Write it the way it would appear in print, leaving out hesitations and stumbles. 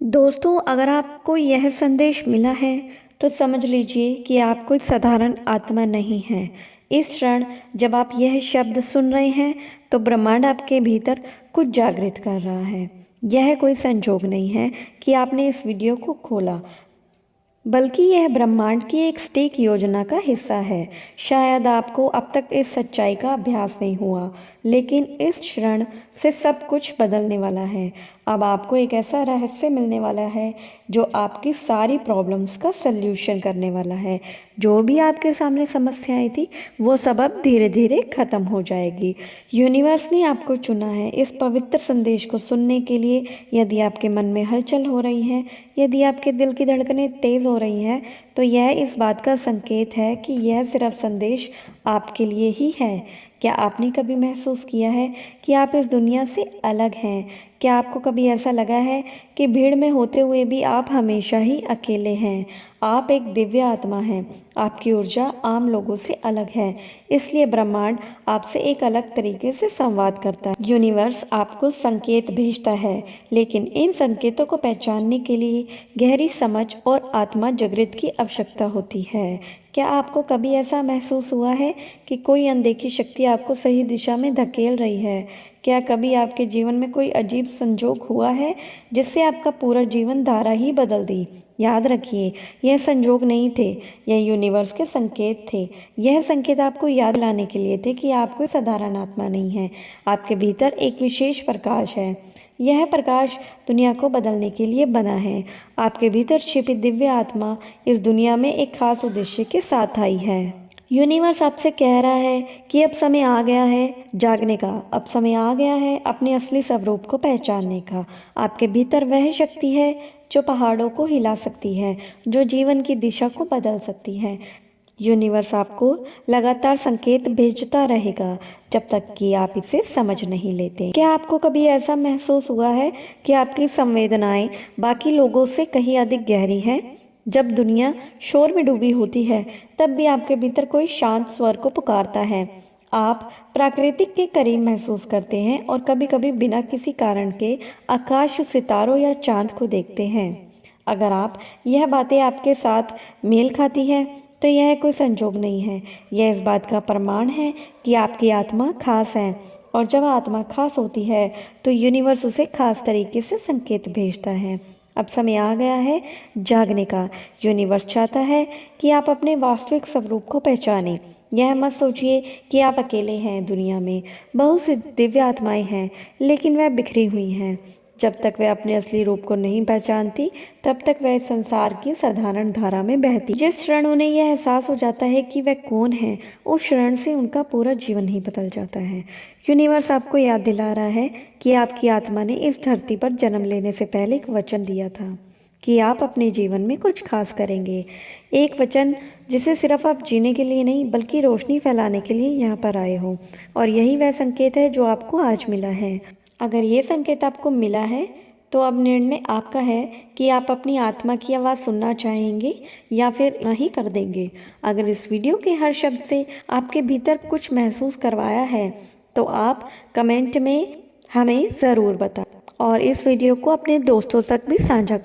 दोस्तों, अगर आपको यह संदेश मिला है तो समझ लीजिए कि आप कोई साधारण आत्मा नहीं हैं। इस क्षण जब आप यह शब्द सुन रहे हैं तो ब्रह्मांड आपके भीतर कुछ जागृत कर रहा है। यह कोई संजोग नहीं है कि आपने इस वीडियो को खोला, बल्कि यह ब्रह्मांड की एक सटीक योजना का हिस्सा है। शायद आपको अब तक इस सच्चाई का अभ्यास नहीं हुआ, लेकिन इस क्षण से सब कुछ बदलने वाला है। अब आपको एक ऐसा रहस्य मिलने वाला है जो आपकी सारी प्रॉब्लम्स का सल्यूशन करने वाला है। जो भी आपके सामने समस्याएं थी वो सब अब धीरे धीरे ख़त्म हो जाएगी। यूनिवर्स ने आपको चुना है इस पवित्र संदेश को सुनने के लिए। यदि आपके मन में हलचल हो रही है, यदि आपके दिल की धड़कनें तेज़ हो रही हैं, तो यह इस बात का संकेत है कि यह सिर्फ संदेश आपके लिए ही है। क्या आपने कभी महसूस किया है कि आप इस दुनिया से अलग हैं? क्या आपको कभी ऐसा लगा है कि भीड़ में होते हुए भी आप हमेशा ही अकेले हैं? आप एक दिव्य आत्मा हैं। आपकी ऊर्जा आम लोगों से अलग है, इसलिए ब्रह्मांड आपसे एक अलग तरीके से संवाद करता है। यूनिवर्स आपको संकेत भेजता है, लेकिन इन संकेतों को पहचानने के लिए गहरी समझ और आत्मा जागृत की आवश्यकता होती है। क्या आपको कभी ऐसा महसूस हुआ है कि कोई अनदेखी शक्ति आपको सही दिशा में धकेल रही है? क्या कभी आपके जीवन में कोई अजीब संजोग हुआ है जिससे आपका पूरा जीवन धारा ही बदल दी? याद रखिए, यह संजोग नहीं थे, यह यूनिवर्स के संकेत थे। यह संकेत आपको याद लाने के लिए थे कि आप कोई साधारण आत्मा नहीं है। आपके भीतर एक विशेष प्रकाश है। यह प्रकाश दुनिया को बदलने के लिए बना है। आपके भीतर छिपी दिव्य आत्मा इस दुनिया में एक खास उद्देश्य के साथ आई है। यूनिवर्स आपसे कह रहा है कि अब समय आ गया है जागने का। अब समय आ गया है अपने असली स्वरूप को पहचानने का। आपके भीतर वह शक्ति है जो पहाड़ों को हिला सकती है, जो जीवन की दिशा को बदल सकती है। यूनिवर्स आपको लगातार संकेत भेजता रहेगा जब तक कि आप इसे समझ नहीं लेते। क्या आपको कभी ऐसा महसूस हुआ है कि आपकी संवेदनाएं बाकी लोगों से कहीं अधिक गहरी हैं? जब दुनिया शोर में डूबी होती है, तब भी आपके भीतर कोई शांत स्वर को पुकारता है। आप प्राकृतिक के करीब महसूस करते हैं और कभी कभी बिना किसी कारण के आकाश, सितारों या चांद को देखते हैं। अगर आप यह बातें आपके साथ मेल खाती हैं तो यह कोई संजोग नहीं है। यह इस बात का प्रमाण है कि आपकी आत्मा खास है, और जब आत्मा खास होती है तो यूनिवर्स उसे खास तरीके से संकेत भेजता है। अब समय आ गया है जागने का। यूनिवर्स चाहता है कि आप अपने वास्तविक स्वरूप को पहचानें। यह मत सोचिए कि आप अकेले हैं। दुनिया में बहुत सी दिव्य आत्माएं हैं, लेकिन वह बिखरी हुई हैं। जब तक वह अपने असली रूप को नहीं पहचानती, तब तक वह संसार की साधारण धारा में बहती। जिस क्षण उन्हें यह एहसास हो जाता है कि वह कौन है, उस क्षण से उनका पूरा जीवन ही बदल जाता है। यूनिवर्स आपको याद दिला रहा है कि आपकी आत्मा ने इस धरती पर जन्म लेने से पहले एक वचन दिया था कि आप अपने जीवन में कुछ खास करेंगे। एक वचन जिसे सिर्फ आप जीने के लिए नहीं, बल्कि रोशनी फैलाने के लिए यहाँ पर आए हो। और यही वह संकेत है जो आपको आज मिला है। अगर ये संकेत आपको मिला है तो अब निर्णय आपका है कि आप अपनी आत्मा की आवाज़ सुनना चाहेंगे या फिर नहीं कर देंगे। अगर इस वीडियो के हर शब्द से आपके भीतर कुछ महसूस करवाया है तो आप कमेंट में हमें ज़रूर बताएं, और इस वीडियो को अपने दोस्तों तक भी साझा